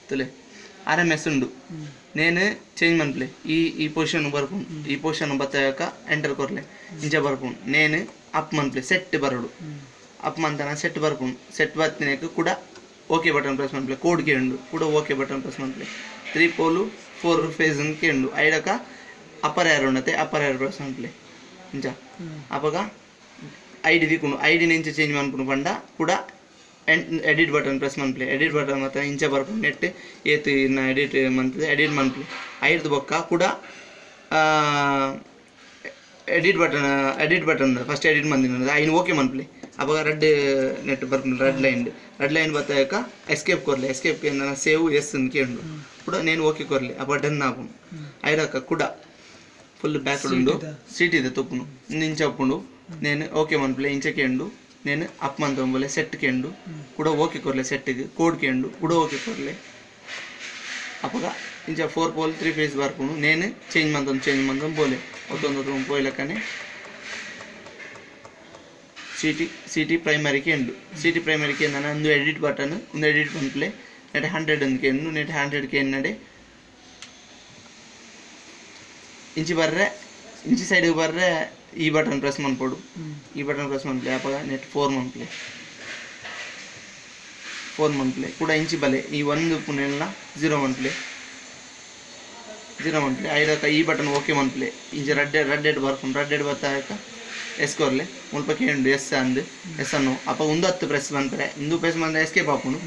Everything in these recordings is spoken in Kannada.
ತುಲೆ RMS ಉಂಡು ನೇನು ಚೇಂಜ್ ಮನ್ಪ್ಲೆ ಈ ಪೊಸಿಷನ್ ಬರ್ಪುಂಡು ಈ ಪೊಸಿಷನ್ ಬತ್ತಾಕ ಎಂಟರ್ ಕೊರ್ಲೆ ಇಂಚ ಬರ್ಪುಂಡು ನೇನು ಅಪ್ ಮನ್ಪ್ಲೆ ಸೆಟ್ ಬರೋಡು ಅಪ್ ಮಂತನ ಸೆಟ್ ಬರ್ಪುಂಡು ಸೆಟ್ ಬತ್ತಿನಕ್ಕೆ ಕೂಡ ಓಕೆ ಬಟನ್ ಪ್ರೆಸ್ ಮನ್ಪ್ಲೆ ಕೋಡ್ ಕೇಂಡು ಕೂಡ ಓಕೆ ಬಟನ್ ಪ್ರೆಸ್ ಮನ್ಪ್ಲೆ 3 ಪೋಲು 4 ಫೇಸ್ ಕೇಂಡು ಐಡಕ ಅಪ್ಪರ್ ಏರ್ ಉಂಡತೆ ಅಪ್ಪರ್ ಏರ್ ಪ್ರೆಸ್ ಮನ್ಪ್ಲೆ ಇಂಚ ಅಪಗ ಐಡಿ ದಿಕ್ಕುಂಡು ಐಡಿ ಇಂಚ ಚೇಂಜ್ ಮನ್ಪುಂಡು ಪಂಡ ಕೂಡ ಎಡಿಟ್ ಬಟನ್ ಪ್ರೆಸ್ ಮನ್ಪ್ಲೆ ಎಡಿಟ್ ಬಟನ್ ಮತ್ತೆ ಇಂಚ ಬರ್ಪುಂಡು ನೆಟ್ ಏತು ಇನ್ನ ಎಡಿಟ್ ಮನ್ಪ್ಲೆ ಎಡಿಟ್ ಮನ್ಪ್ಲೆ ಐದು ಬೊಕ್ಕ ಕೂಡ ಎಡಿಟ್ ಬಟನ್ ಫಸ್ಟ್ ಎಡಿಟ್ ಮಂದಿನ ಐನು ಓಕೆ ಮನ್ಪ್ಲೆ ಅವಾಗ ರೆಡ್ ನೆಟ್ ಬರ್ಪುಂಡು ರೆಡ್ ಲೈನ್ ಬತ್ತಾಕ ಎಸ್ಕೇಪ್ ಕೊರ್ಲೆ ಎಸ್ಕೇಪ್ ಸೇವ್ ಎಸ್ ಅಂತ ಕೇಂಡು ಕೂಡ ನೇನು ಓಕೆ ಕೊರ್ಲೆ ಅಪ್ಪ ಡನ್ ಆಪುಂಡು ಐಡಕ್ಕ ಕೂಡ ಫುಲ್ ಬ್ಯಾಕ್ ಉಂಡು ಸೀಟ್ ಇದೆ ತುಪ್ಪುನು ಇಂಚ ಅಪ್ಪುಂಡು ನೇನು ಓಕೆ ಮನ್ಪ್ಲೆ ಇಂಚ ಕೇಂಡು ನೇನು ಅಪ್ ಮಂತಂಬೋಲೆ ಸೆಟ್ ಕೇಂಡು ಕೂಡ ಓಕೆ ಕೊರ್ಲೆ ಸೆಟ್ಗೆ ಕೋಡ್ ಕೇಂಡು ಕೂಡ ಓಕೆ ಕೊರ್ಲೆ ಅಪ್ಪಗ ಇಂಚ 4 ಪೋಲ್ 3 ಫೇಸ್ ಬರ್ಪುಂಡು ನೇನು ಚೇಂಜ್ ಮಂತಂ ಬೋಲೆ ಒತ್ತೊಂದು ಪೋಯ್ಲಕ್ಕನೆ ಸಿಟಿ ಪ್ರೈಮರಿ ಕೇಂಡು ಸಿಟಿ ಪ್ರೈಮರಿ ಕೇಂದನ ಒಂದು ಎಡಿಟ್ ಬಟನ್ ಒಂದು ಎಡಿಟ್ ಮನ್ಪ್ಲೆ ನೆಟ್ 100 ಅಂತ ಕೇಂಡು ನೆಟ್ 100 ಕೇಂಡೆ ಇಂಚಿ ಬರ್ರೆ ಇಂಚಿ ಸೈಡ್ಗೆ ಬರ್ರೆ ಈ ಬಟನ್ ಪ್ರೆಸ್ ಮನ್ಪೋಡು ಈ ಬಟನ್ ಪ್ರೆಸ್ ಮನ್ಪ್ಲೆ ಅಪ್ಪ ನೆಟ್ 4 ಮನ್ಪ್ಲೆ ಕೂಡ ಇಂಚಿ ಬಲೆ ಈ ಒಂದು ಪುನೆಲ್ಲ 0 ಮನ್ಪ್ಲೆ ಐದಕ್ಕ ಈ ಬಟನ್ ಓಕೆ ಮನ್ಪ್ಲೆ ಇಂಚಿ ರೆಡ್ ಬರ್ಕೊಂಡು ರೆಡ್ ಬತ್ತಾಕ ಎಸ್ ಕೊರ್ಲೆ ಮುಲ್ಪ ಕೇಂಡು ಎಸ್ ಅಂದು ಎಸ್ ಅನ್ನು ಅಪ್ಪ ಒಂದು 10 ಪ್ರೆಸ್ ಬಂತಾರೆ ಇಂದು ಪ್ರೆಸ್ ಬಂದ ಎಸ್ಕೇಪ್ ಹಾಪುಂಡು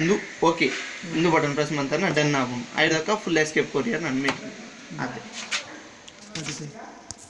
ಇಂದು ಓಕೆ ಇಂದು ಬಟನ್ ಪ್ರೆಸ್ ಮಂತಾನ ಡನ್ ಆಪುಂಡು ಐದಕ್ಕ ಫುಲ್ ಎಸ್ಕೇಪ್ ಕೊರಿಯರ್ ನನ್ನ ಮೀಟಿಂಗ್ ಅದೇ